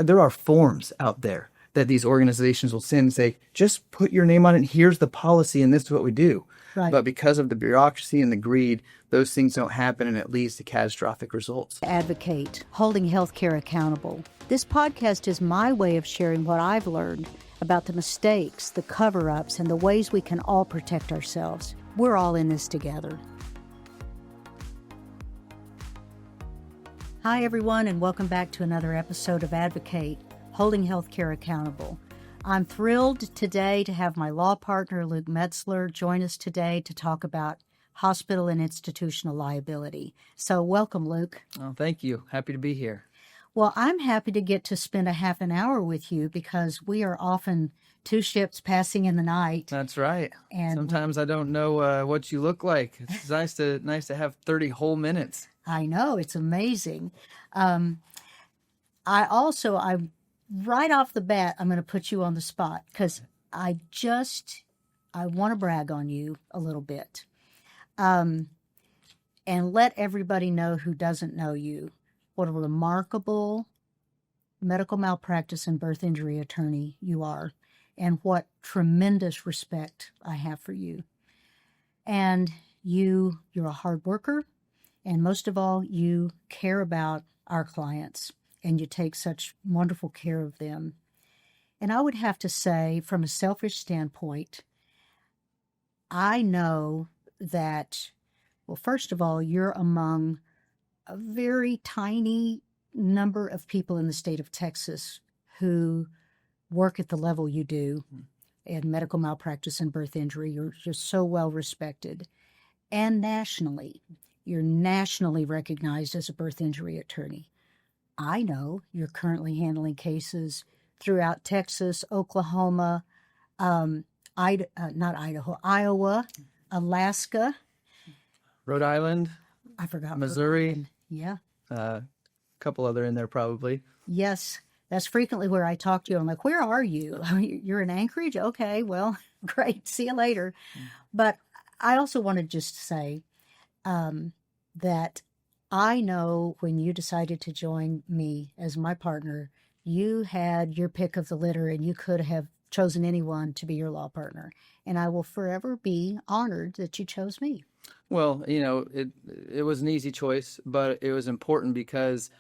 there are forms out there that these organizations will send and say, just put your name on it. Here's the policy, and this is what we do. Right. But because of the bureaucracy and the greed, those things don't happen, and it leads to catastrophic results. AdvoKAYte, holding healthcare accountable. This podcast is my way of sharing what I've learned about the mistakes, the cover-ups, and the ways we can all protect ourselves. We're all in this together. Hi, everyone, and welcome back to another episode of AdvoKAYte, holding healthcare accountable. I'm thrilled today to have my law partner, Luke Metzler, join us today to talk about hospital and institutional liability. So welcome, Luke. Oh, thank you. Happy to be here. Well, I'm happy to get to spend a half an hour with you because we are often two ships passing in the night. That's right. And sometimes I don't know what you look like. It's nice to have 30 whole minutes. I know, it's amazing. Right off the bat, I'm going to put you on the spot because I want to brag on you a little bit, and let everybody know who doesn't know you what a remarkable medical malpractice and birth injury attorney you are, and what tremendous respect I have for you. And you're a hard worker, and most of all, you care about our clients, and you take such wonderful care of them. And I would have to say, from a selfish standpoint, I know that, well, first of all, you're among a very tiny number of people in the state of Texas who work at the level you do in medical malpractice and birth injury. You're so well respected. And nationally, you're nationally recognized as a birth injury attorney. I know you're currently handling cases throughout Texas, Oklahoma, Iowa, Alaska, Rhode Island. I forgot. Missouri. Yeah. A couple other in there probably. Yes. That's frequently where I talk to you. I'm like, where are you? You're in Anchorage? Okay, well, great. See you later. But I also want to just say that I know when you decided to join me as my partner, you had your pick of the litter and you could have chosen anyone to be your law partner. And I will forever be honored that you chose me. Well, it was an easy choice, but it was important because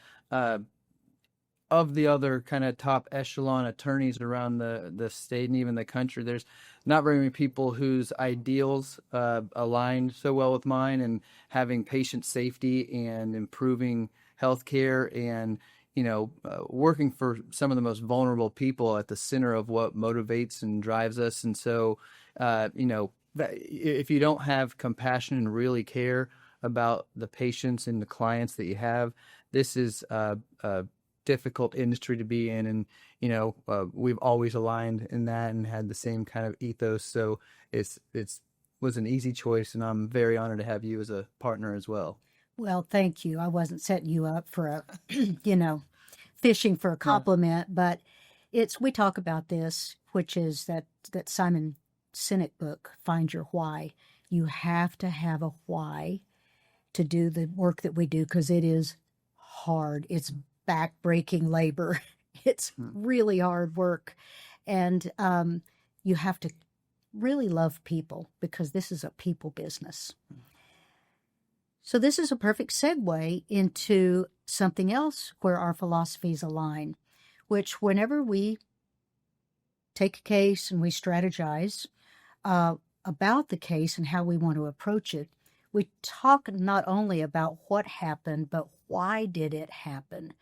of the other kind of top echelon attorneys around the state and even the country, there's not very many people whose ideals aligned so well with mine, and having patient safety and improving healthcare and working for some of the most vulnerable people at the center of what motivates and drives us. And so, if you don't have compassion and really care about the patients and the clients that you have, this is a difficult industry to be in. And, we've always aligned in that and had the same kind of ethos. So it was an easy choice, and I'm very honored to have you as a partner as well. Well, thank you. I wasn't setting you up for a, fishing for a compliment, but we talk about this, which is that Simon Sinek book, Find Your Why. You have to have a why to do the work that we do, because it is hard. It's back-breaking labor. It's really hard work. And you have to really love people, because this is a people business. So this is a perfect segue into something else where our philosophies align, which whenever we take a case and we strategize about the case and how we want to approach it, we talk not only about what happened, but why did it happen?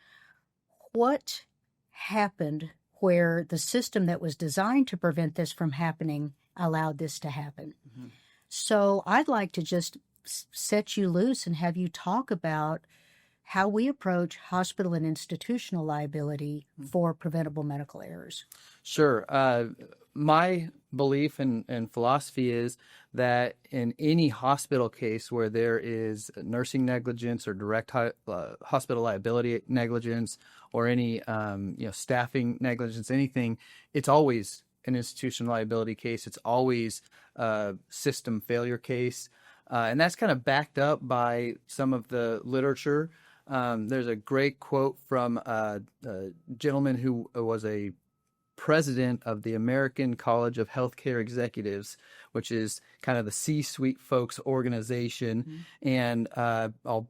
What happened where the system that was designed to prevent this from happening allowed this to happen? Mm-hmm. So I'd like to just set you loose and have you talk about how we approach hospital and institutional liability for preventable medical errors. Sure. My belief and philosophy is that in any hospital case where there is nursing negligence or direct hospital liability negligence or any staffing negligence, anything, it's always an institutional liability case. It's always a system failure case. And that's kind of backed up by some of the literature There's a great quote from a gentleman who was a president of the American College of Healthcare Executives, which is kind of the C-suite folks organization. Mm-hmm. And I'll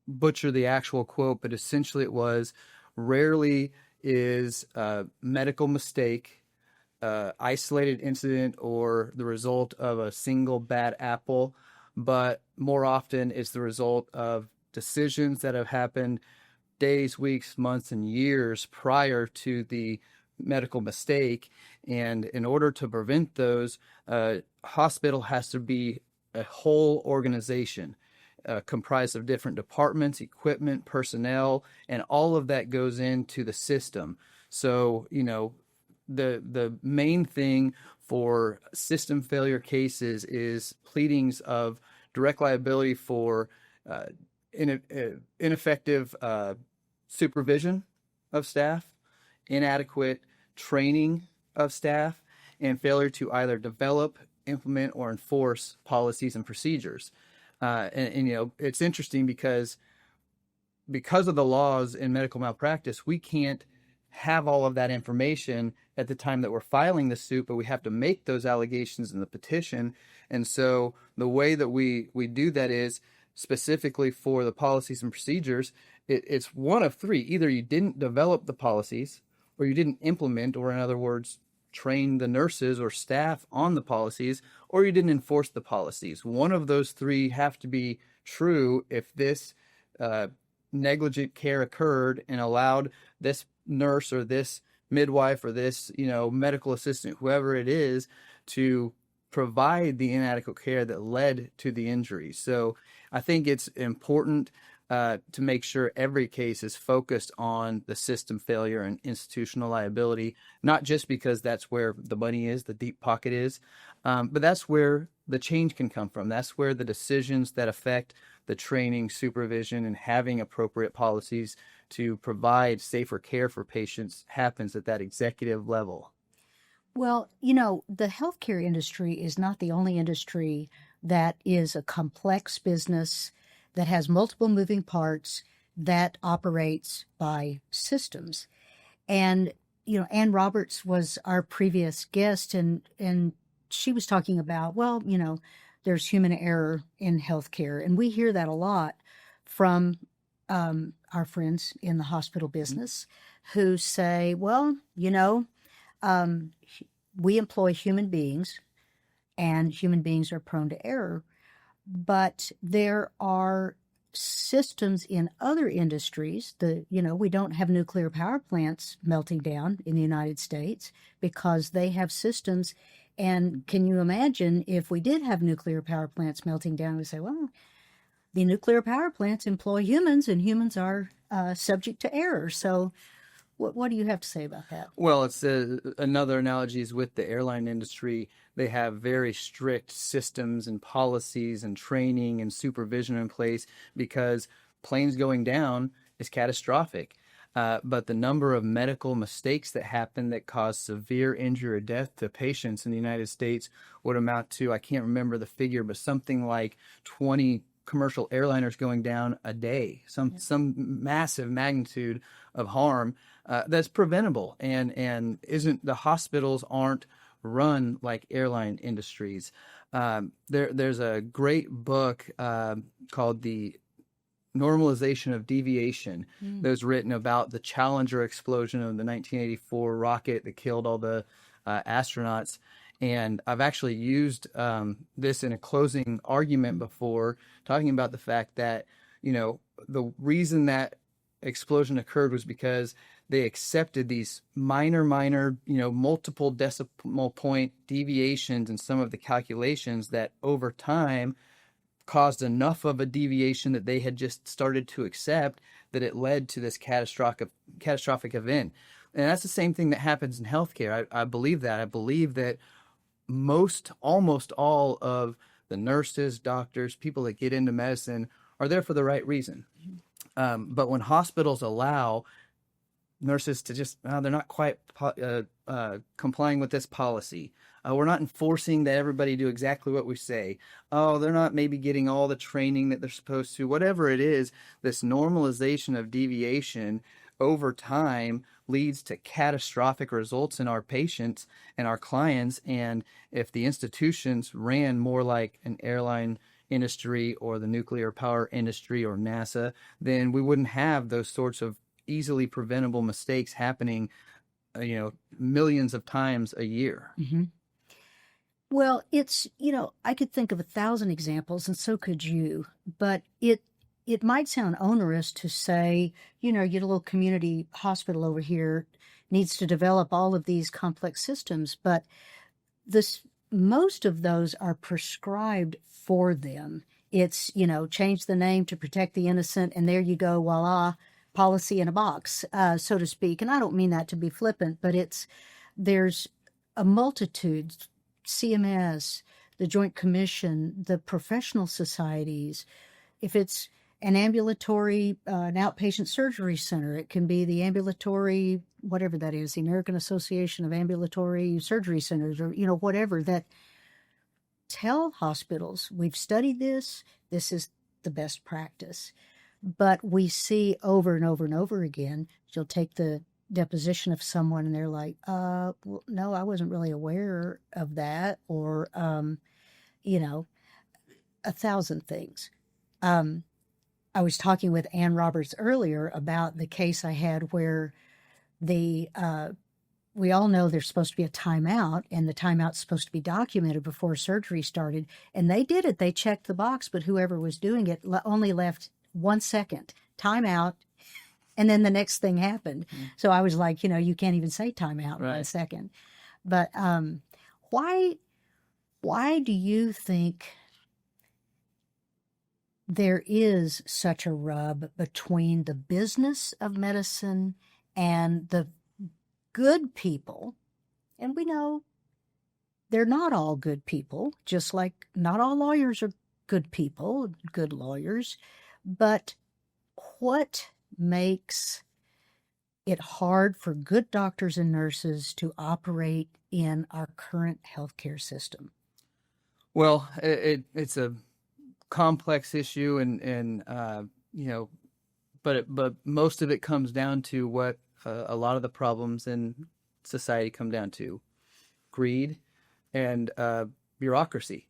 butcher the actual quote, but essentially it was, rarely is a medical mistake, isolated incident, or the result of a single bad apple, but more often it's the result of decisions that have happened days, weeks, months, and years prior to the medical mistake. And in order to prevent those, hospital has to be a whole organization comprised of different departments, equipment, personnel, and all of that goes into the system. So, the main thing for system failure cases is pleadings of direct liability for ineffective supervision of staff, inadequate training of staff, and failure to either develop, implement, or enforce policies and procedures. And it's interesting because of the laws in medical malpractice, we can't have all of that information at the time that we're filing the suit, but we have to make those allegations in the petition. And so the way that we do that is specifically for the policies and procedures, it's one of three. Either you didn't develop the policies, or you didn't implement, or in other words, train the nurses or staff on the policies, or you didn't enforce the policies. One of those three have to be true if this negligent care occurred and allowed this nurse or this midwife or this medical assistant, whoever it is, to provide the inadequate care that led to the injury. So I think it's important to make sure every case is focused on the system failure and institutional liability, not just because that's where the money is, the deep pocket is, but that's where the change can come from. That's where the decisions that affect the training, supervision, and having appropriate policies to provide safer care for patients happens at that executive level. Well, the healthcare industry is not the only industry that is a complex business that has multiple moving parts that operates by systems. And, Ann Roberts was our previous guest, and she was talking about, there's human error in healthcare. And we hear that a lot from our friends in the hospital business who say, we employ human beings, and human beings are prone to error. But there are systems in other industries. We don't have nuclear power plants melting down in the United States because they have systems. And can you imagine if we did have nuclear power plants melting down? We say, well, the nuclear power plants employ humans, and humans are subject to error. So what do you have to say about that? Well, it's another analogy is with the airline industry. They have very strict systems and policies and training and supervision in place because planes going down is catastrophic. But the number of medical mistakes that happen that cause severe injury or death to patients in the United States would amount to, I can't remember the figure, but something like 20 commercial airliners going down a day, some massive magnitude of harm that's preventable, and isn't, the hospitals aren't run like airline industries. There's a great book called The Normalization of Deviation that was written about the Challenger explosion of the 1984 rocket that killed all the astronauts. And I've actually used this in a closing argument before, talking about the fact that, the reason that explosion occurred was because they accepted these minor, multiple decimal point deviations in some of the calculations that over time caused enough of a deviation that they had just started to accept that it led to this catastrophic event. And that's the same thing that happens in healthcare. I believe that. I believe that almost all of the nurses, doctors, people that get into medicine are there for the right reason. But when hospitals allow nurses to just, they're not quite complying with this policy. We're not enforcing that everybody do exactly what we say. Oh, they're not maybe getting all the training that they're supposed to. Whatever it is, this normalization of deviation over time leads to catastrophic results in our patients and our clients. And if the institutions ran more like an airline industry or the nuclear power industry or NASA, then we wouldn't have those sorts of easily preventable mistakes happening, millions of times a year. Mm-hmm. Well, it's, I could think of 1,000 examples, and so could you, but it might sound onerous to say, your little community hospital over here needs to develop all of these complex systems, but most of those are prescribed for them. It's, change the name to protect the innocent, and there you go, voila, policy in a box, so to speak. And I don't mean that to be flippant, but there's a multitude, CMS, the Joint Commission, the professional societies. If it's an ambulatory, an outpatient surgery center, it can be the ambulatory, whatever that is, the American Association of Ambulatory Surgery Centers, or, whatever, that tell hospitals, we've studied this is the best practice. But we see over and over and over again, you'll take the deposition of someone and they're like, well, no, I wasn't really aware of that, or, 1,000 things. I was talking with Ann Roberts earlier about the case I had where we all know there's supposed to be a timeout, and the timeout's supposed to be documented before surgery started. And they did it. They checked the box, but whoever was doing it only left 1 second, timeout, and then the next thing happened. So I was like, you can't even say timeout in 1 second. But why do you think there is such a rub between the business of medicine and the good people? And we know they're not all good people, just like not all lawyers are good people, good lawyers. But what makes it hard for good doctors and nurses to operate in our current healthcare system? Well, it's a complex issue, but most of it comes down to what a lot of the problems in society come down to: greed and bureaucracy.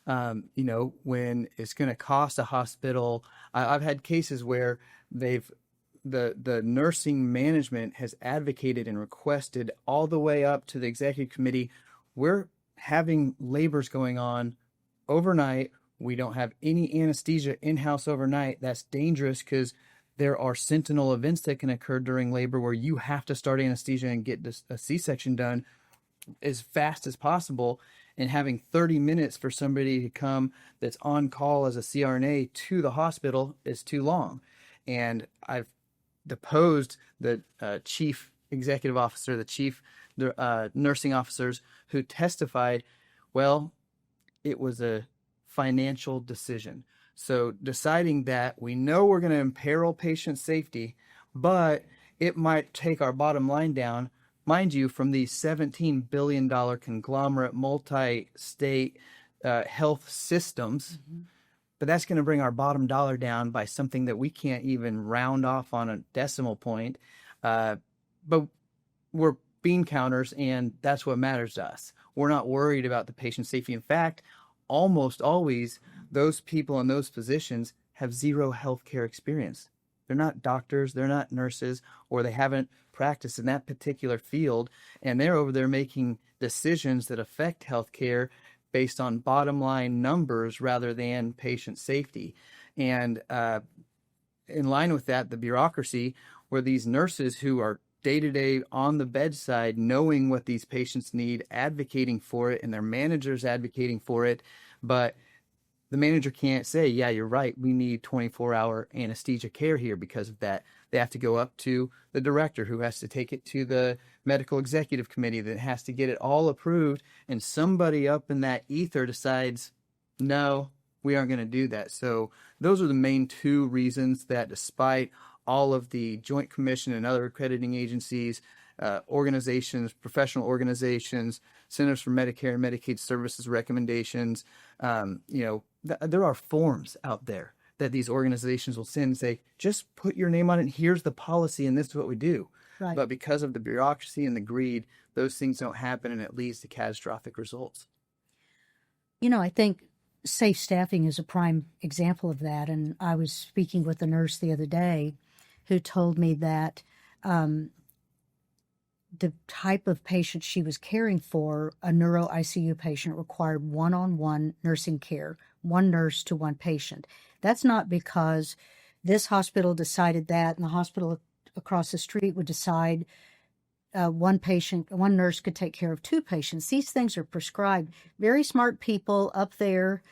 When it's going to cost a hospital, I've had cases where the nursing management has advocated and requested all the way up to the executive committee, we're having labors going on overnight. We don't have any anesthesia in-house overnight. That's dangerous because there are sentinel events that can occur during labor where you have to start anesthesia and get a C-section done as fast as possible. And having 30 minutes for somebody to come that's on call as a CRNA to the hospital is too long. And I've deposed the chief executive officer, the chief nursing officers who testified, well, it was a financial decision. So deciding that we know we're going to imperil patient safety, but it might take our bottom line down, mind you, from the $17 billion conglomerate multi-state health systems, but that's going to bring our bottom dollar down by something that we can't even round off on a decimal point. But we're bean counters, and that's what matters to us. We're not worried about the patient safety. In fact, almost always those people in those positions have zero healthcare experience. They're not doctors, they're not nurses, or they haven't practiced in that particular field, and they're over there making decisions that affect healthcare based on bottom line numbers rather than patient safety. And in line with that, the bureaucracy, where these nurses who are day-to-day on the bedside, knowing what these patients need, advocating for it, and their managers advocating for it, but the manager can't say, yeah, you're right, we need 24-hour anesthesia care here because of that. They have to go up to the director, who has to take it to the medical executive committee that has to get it all approved, and somebody up in that ether decides, no, we aren't going to do that. So those are the main two reasons that, despite all of the Joint Commission and other accrediting agencies, organizations, professional organizations, Centers for Medicare and Medicaid Services recommendations. There are forms out there that these organizations will send and say, just put your name on it. And here's the policy, and this is what we do. Right. But because of the bureaucracy and the greed, those things don't happen, and it leads to catastrophic results. I think safe staffing is a prime example of that. And I was speaking with a nurse the other day who told me that the type of patient she was caring for, a neuro ICU patient, required one-on-one nursing care, one nurse to one patient. That's not because this hospital decided that and the hospital across the street would decide one nurse could take care of two patients. These things are prescribed. Very smart people up there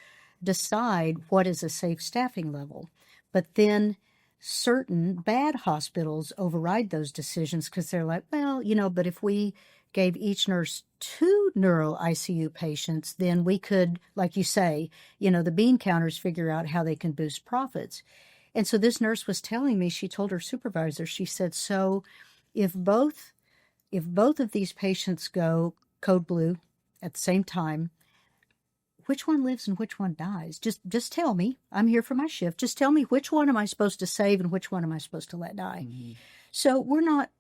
decide what is a safe staffing level. But then certain bad hospitals override those decisions because they're like, well, but if we gave each nurse two neuro ICU patients, then we could, like you say, the bean counters figure out how they can boost profits. And so this nurse was telling me, she told her supervisor, she said, so if both of these patients go code blue at the same time, which one lives and which one dies? Just tell me. I'm here for my shift. Just tell me which one am I supposed to save and which one am I supposed to let die? Mm-hmm. So we're not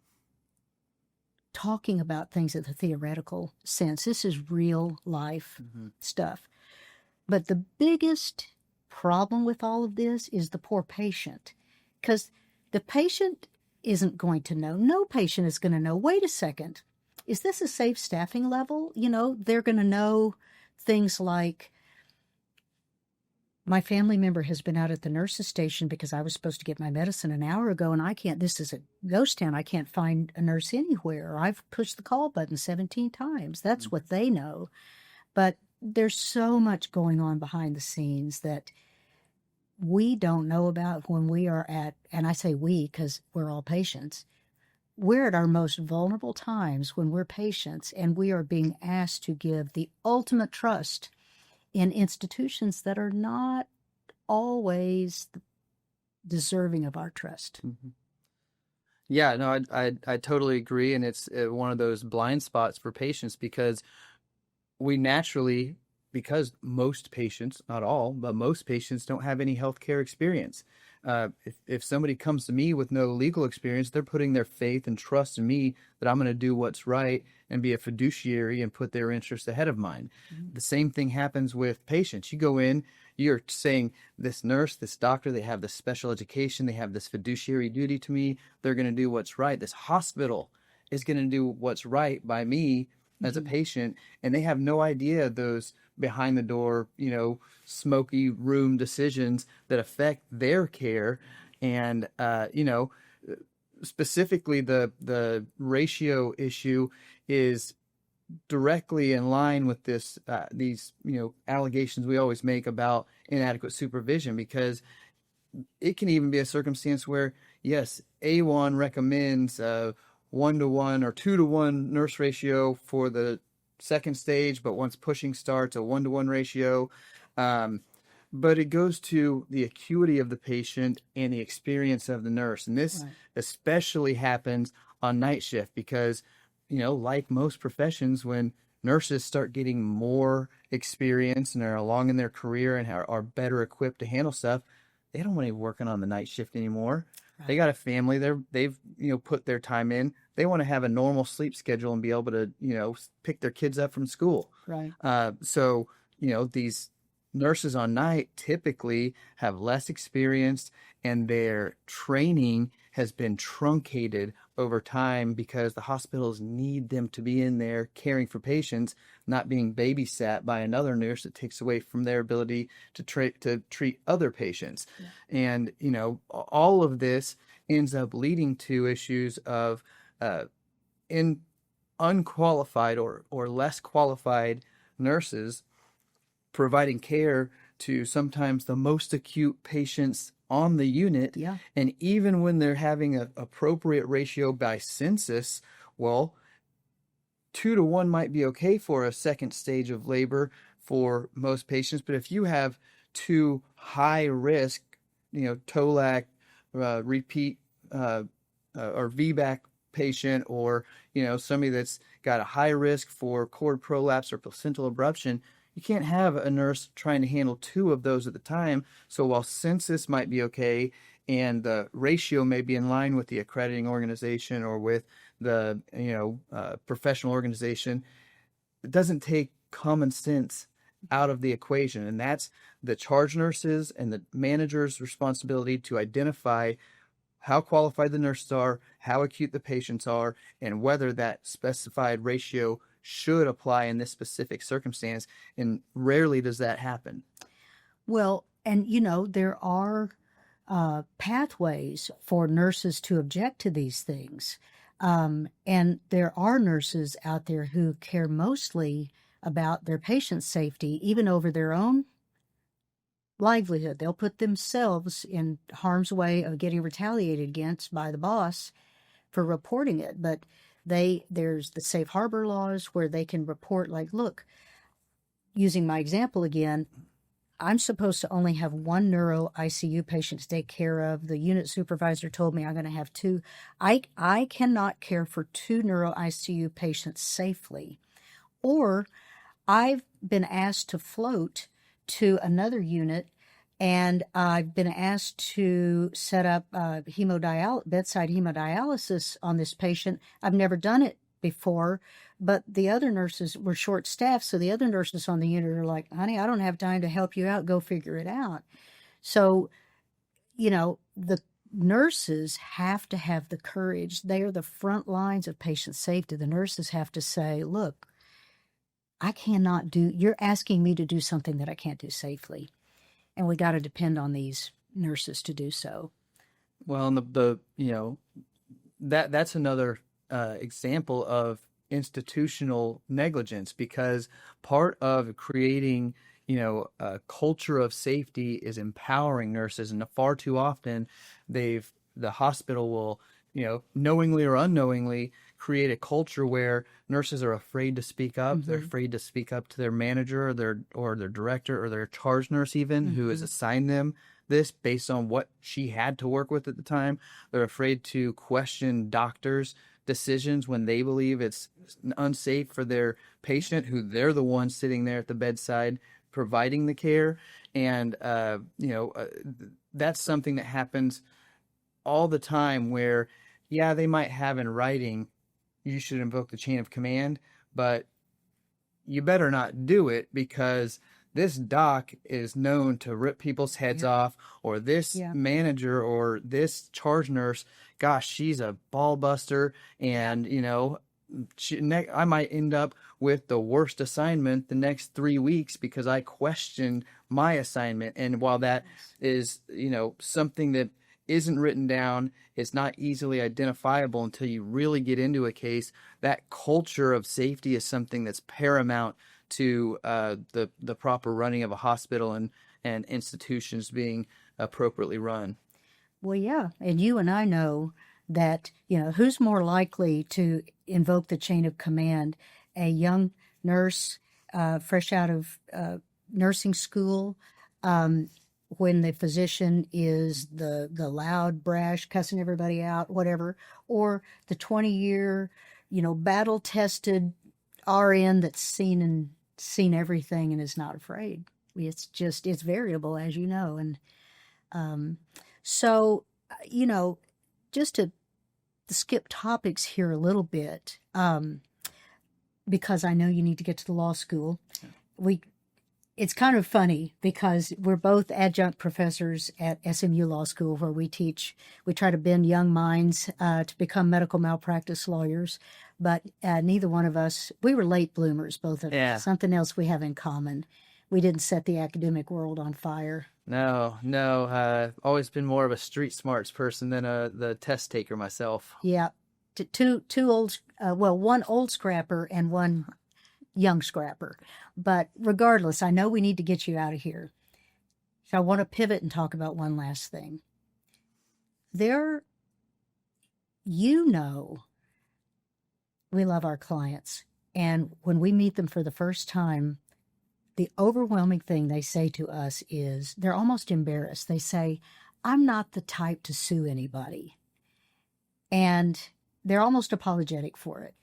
talking about things in the theoretical sense. This is real life stuff. But the biggest problem with all of this is the poor patient, because the patient isn't going to know. No patient is going to know, wait a second, is this a safe staffing level? They're going to know things like, my family member has been out at the nurse's station because I was supposed to get my medicine an hour ago and I can't, this is a ghost town, I can't find a nurse anywhere. Or I've pushed the call button 17 times. That's what they know. But there's so much going on behind the scenes that we don't know about when we are at, and I say we because we're all patients, we're at our most vulnerable times when we're patients and we are being asked to give the ultimate trust in institutions that are not always deserving of our trust. Mm-hmm. Yeah, no, I totally agree. And it's one of those blind spots for patients because we naturally, because most patients, not all, but most patients don't have any healthcare experience. If somebody comes to me with no legal experience, they're putting their faith and trust in me that I'm going to do what's right and be a fiduciary and put their interests ahead of mine. Mm-hmm. The same thing happens with patients. You go in, you're saying this nurse, this doctor, they have this special education, they have this fiduciary duty to me, they're going to do what's right. This hospital is going to do what's right by me as a patient, and they have no idea those behind the door, smoky room decisions that affect their care. And, specifically the ratio issue is directly in line with these allegations we always make about inadequate supervision, because it can even be a circumstance where, yes, A1 recommends 1-to-1 or 2-to-1 nurse ratio for the second stage, but once pushing starts, a 1-to-1 ratio. But it goes to the acuity of the patient and the experience of the nurse. And this especially happens on night shift because, like most professions, when nurses start getting more experience and are along in their career and are better equipped to handle stuff, they don't want to be working on the night shift anymore. Right. They got a family. They've put their time in. They want to have a normal sleep schedule and be able to pick their kids up from school. Right. So these nurses on night typically have less experience, and their training has been truncated over time because the hospitals need them to be in there caring for patients, not being babysat by another nurse that takes away from their ability to treat other patients. Yeah. And, all of this ends up leading to issues of unqualified or less qualified nurses providing care to sometimes the most acute patients on the unit. Yeah. And even when they're having an appropriate ratio by census, 2-to-1 might be okay for a second stage of labor for most patients. But if you have two high risk, TOLAC, repeat or VBAC patient, or somebody that's got a high risk for cord prolapse or placental abruption, you can't have a nurse trying to handle two of those at the time. So while census might be okay and the ratio may be in line with the accrediting organization or with the professional organization, it doesn't take common sense out of the equation. And that's the charge nurses and the manager's responsibility to identify how qualified the nurses are, how acute the patients are, and whether that specified ratio should apply in this specific circumstance. And rarely does that happen. Well, and there are pathways for nurses to object to these things. And there are nurses out there who care mostly about their patient's safety, even over their own livelihood. They'll put themselves in harm's way of getting retaliated against by the boss for reporting it. But there's the safe harbor laws where they can report, like, look, using my example again, I'm supposed to only have one neuro ICU patient to take care of. The unit supervisor told me I'm going to have two. I cannot care for two neuro ICU patients safely. Or I've been asked to float to another unit, and I've been asked to set up bedside hemodialysis on this patient. I've never done it before, but the other nurses were short-staffed, so the other nurses on the unit are like, honey, I don't have time to help you out. Go figure it out. So, the nurses have to have the courage. They are the front lines of patient safety. The nurses have to say, look, you're asking me to do something that I can't do safely. And we got to depend on these nurses to do so. Well, and that's another example of institutional negligence, because part of creating a culture of safety is empowering nurses, and far too often the hospital will knowingly or unknowingly create a culture where nurses are afraid to speak up. Mm-hmm. They're afraid to speak up to their manager or their director or their charge nurse even, mm-hmm. who has assigned them this based on what she had to work with at the time. They're afraid to question doctors' decisions when they believe it's unsafe for their patient, who they're the ones sitting there at the bedside providing the care. And that's something that happens all the time, where they might have in writing, you should invoke the chain of command, but you better not do it, because this doc is known to rip people's heads off, or this manager or this charge nurse, gosh, she's a ball buster, and I might end up with the worst assignment the next 3 weeks because I questioned my assignment. And while that is something that isn't written down, it's not easily identifiable until you really get into a case, that culture of safety is something that's paramount to the proper running of a hospital and institutions being appropriately run. Well, yeah, and you and I know that, who's more likely to invoke the chain of command? A young nurse fresh out of nursing school, when the physician is the loud, brash, cussing everybody out, whatever, or the 20-year, battle-tested RN that's seen everything and is not afraid. It's variable, as you know. And so, just to skip topics here a little bit, because I know you need to get to the law school. It's kind of funny because we're both adjunct professors at SMU Law School, where we try to bend young minds to become medical malpractice lawyers. But neither one of us, we were late bloomers, both of us. Something else we have in common. We didn't set the academic world on fire. No. Always been more of a street smarts person than the test taker myself. Yeah. Two old, one old scrapper and one young scrapper. But regardless, I know we need to get you out of here. So I want to pivot and talk about one last thing. We love our clients. And when we meet them for the first time, the overwhelming thing they say to us is they're almost embarrassed. They say, I'm not the type to sue anybody. and they're almost apologetic for it.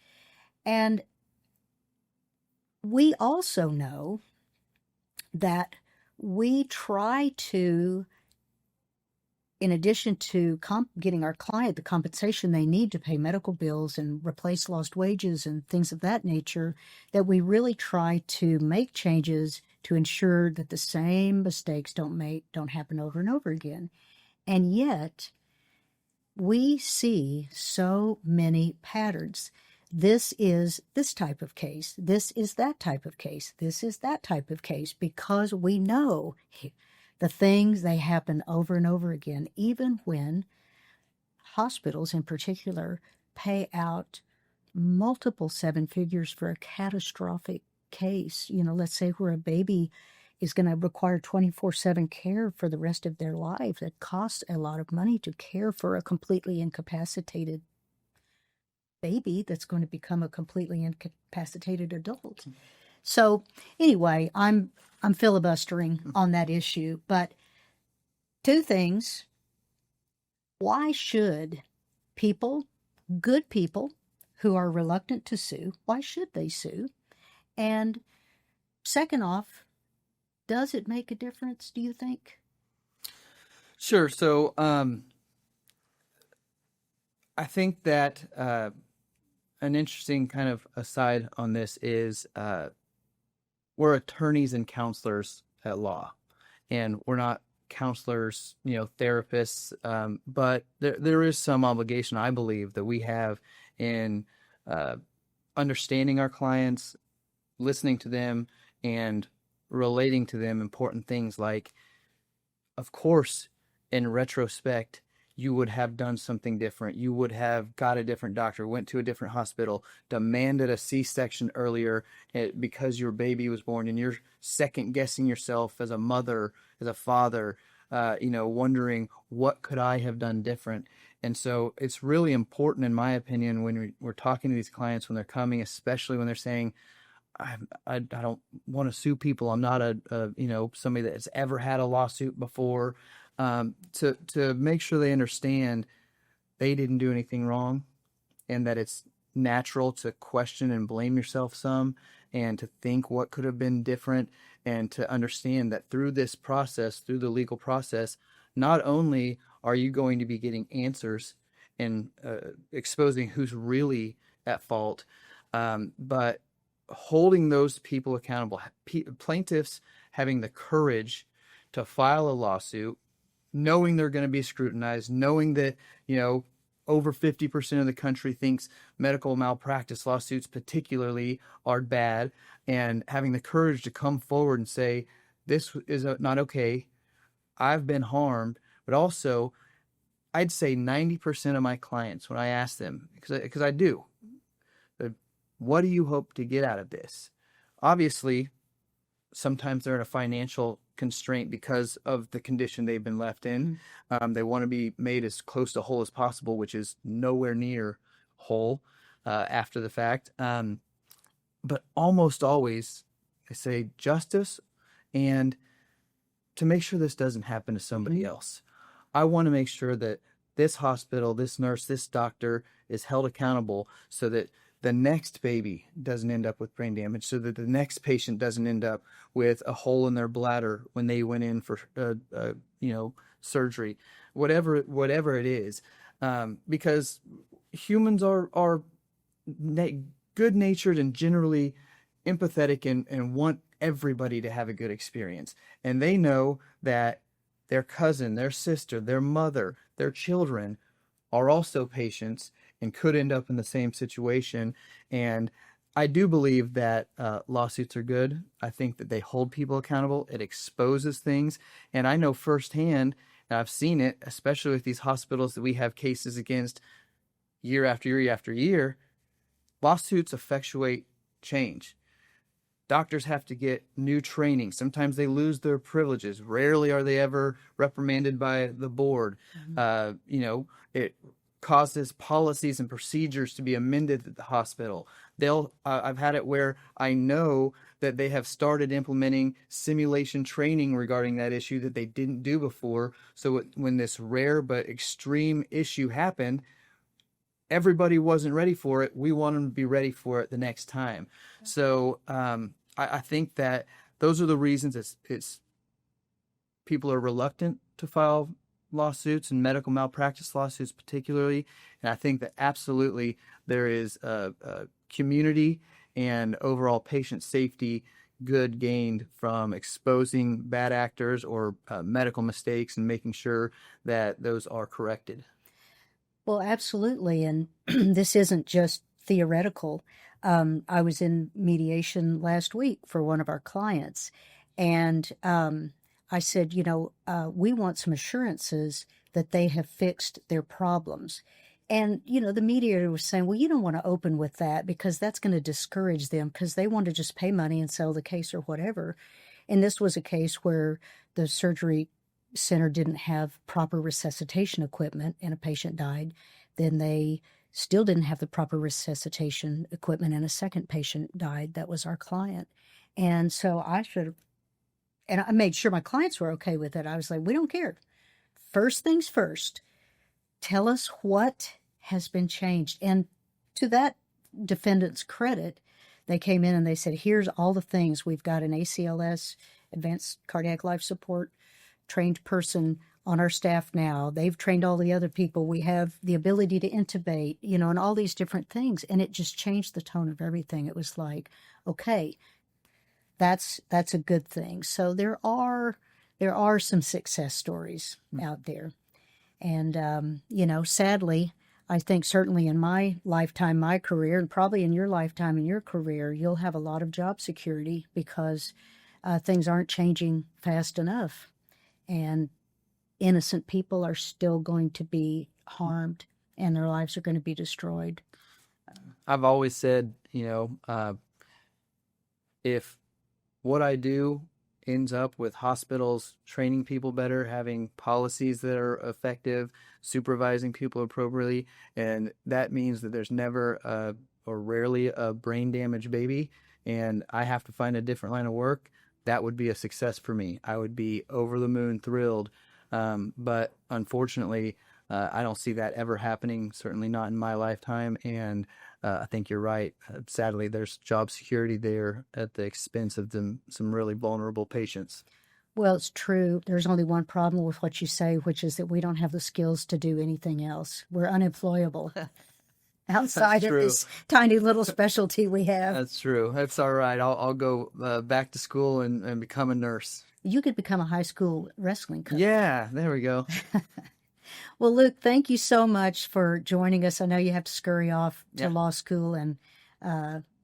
And we also know that we try to, in addition to getting our client the compensation they need to pay medical bills and replace lost wages and things of that nature, that we really try to make changes to ensure that the same mistakes don't happen over and over again. And yet, we see so many patterns. This is this type of case. This is that type of case. This is that type of case, because we know the things, they happen over and over again, even when hospitals in particular pay out multiple seven figures for a catastrophic case. Let's say where a baby is going to require 24/7 care for the rest of their life. It costs a lot of money to care for a completely incapacitated baby that's going to become a completely incapacitated adult. So anyway, I'm filibustering on that issue, but two things. Why should good people who are reluctant to sue, why should they sue? And second off, does it make a difference, do you think? Sure. So I think that an interesting kind of aside on this is we're attorneys and counselors at law, and we're not counselors, therapists, but there is some obligation, I believe, that we have in understanding our clients, listening to them, and relating to them important things like, of course, in retrospect, you would have done something different. You would have got a different doctor, went to a different hospital, demanded a C-section earlier because your baby was born, and you're second guessing yourself as a mother, as a father, wondering, what could I have done different? And so it's really important, in my opinion, when we're talking to these clients, when they're coming, especially when they're saying, I don't want to sue people. I'm not somebody that's ever had a lawsuit before. To make sure they understand they didn't do anything wrong, and that it's natural to question and blame yourself some, and to think what could have been different, and to understand that through this process, through the legal process, not only are you going to be getting answers and exposing who's really at fault, but holding those people accountable, plaintiffs having the courage to file a lawsuit, knowing they're going to be scrutinized, knowing that, over 50% of the country thinks medical malpractice lawsuits particularly are bad, and having the courage to come forward and say, this is not okay, I've been harmed. But also, I'd say 90% of my clients, when I ask them, because I do, what do you hope to get out of this? Obviously, sometimes they're in a financial constraint because of the condition they've been left in. They want to be made as close to whole as possible, which is nowhere near whole after the fact. But almost always, I say justice, and to make sure this doesn't happen to somebody else. I want to make sure that this hospital, this nurse, this doctor is held accountable, so that the next baby doesn't end up with brain damage, so that the next patient doesn't end up with a hole in their bladder when they went in for surgery, whatever it is, because humans are good-natured and generally empathetic, and want everybody to have a good experience. And they know that their cousin, their sister, their mother, their children are also patients and could end up in the same situation. And I do believe that lawsuits are good. I think that they hold people accountable. It exposes things. And I know firsthand, and I've seen it, especially with these hospitals that we have cases against year after year after year, lawsuits effectuate change. Doctors have to get new training. Sometimes they lose their privileges. Rarely are they ever reprimanded by the board. It causes policies and procedures to be amended at the hospital. I've had it where I know that they have started implementing simulation training regarding that issue that they didn't do before. So when this rare but extreme issue happened, everybody wasn't ready for it. We want them to be ready for it the next time. So I think that those are the reasons it's people are reluctant to file lawsuits and medical malpractice lawsuits particularly. And I think that absolutely there is a community and overall patient safety good gained from exposing bad actors or medical mistakes and making sure that those are corrected. Well, absolutely. And this isn't just theoretical. I was in mediation last week for one of our clients, and I said, we want some assurances that they have fixed their problems. And, the mediator was saying, well, you don't want to open with that because that's going to discourage them because they want to just pay money and settle the case or whatever. And this was a case where the surgery center didn't have proper resuscitation equipment and a patient died. Then they still didn't have the proper resuscitation equipment and a second patient died. That was our client. And so and I made sure my clients were okay with it. I was like, we don't care. First things first, tell us what has been changed. And to that defendant's credit, they came in and they said, here's all the things. We've got an ACLS, advanced cardiac life support, trained person on our staff now. They've trained all the other people. We have the ability to intubate, and all these different things. And it just changed the tone of everything. It was like, okay, that's a good thing. So there are some success stories out there. And, sadly, I think certainly in my lifetime, my career, and probably in your lifetime, in your career, you'll have a lot of job security because things aren't changing fast enough. And innocent people are still going to be harmed and their lives are going to be destroyed. I've always said, if what I do ends up with hospitals training people better, having policies that are effective, supervising people appropriately, and that means that there's never or rarely a brain damaged baby, and I have to find a different line of work, that would be a success for me. I would be over the moon thrilled. But unfortunately, I don't see that ever happening, certainly not in my lifetime. And I think you're right. Sadly, there's job security there at the expense of some really vulnerable patients. Well, it's true. There's only one problem with what you say, which is that we don't have the skills to do anything else. We're unemployable outside of this tiny little specialty we have. That's true. That's all right. I'll go back to school and become a nurse. You could become a high school wrestling coach. Yeah, there we go. Well, Luke, thank you so much for joining us. I know you have to scurry off to law school and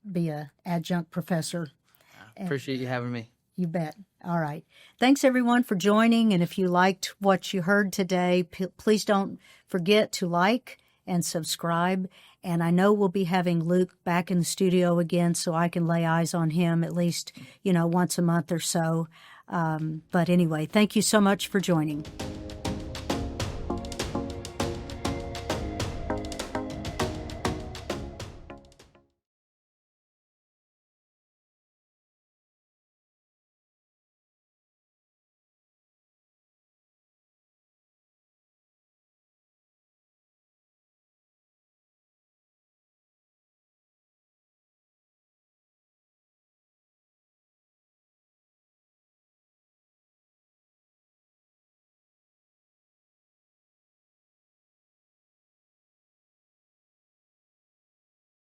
be an adjunct professor. Appreciate you having me. You bet. All right. Thanks, everyone, for joining. And if you liked what you heard today, please don't forget to like and subscribe. And I know we'll be having Luke back in the studio again so I can lay eyes on him at least, once a month or so. But anyway, thank you so much for joining.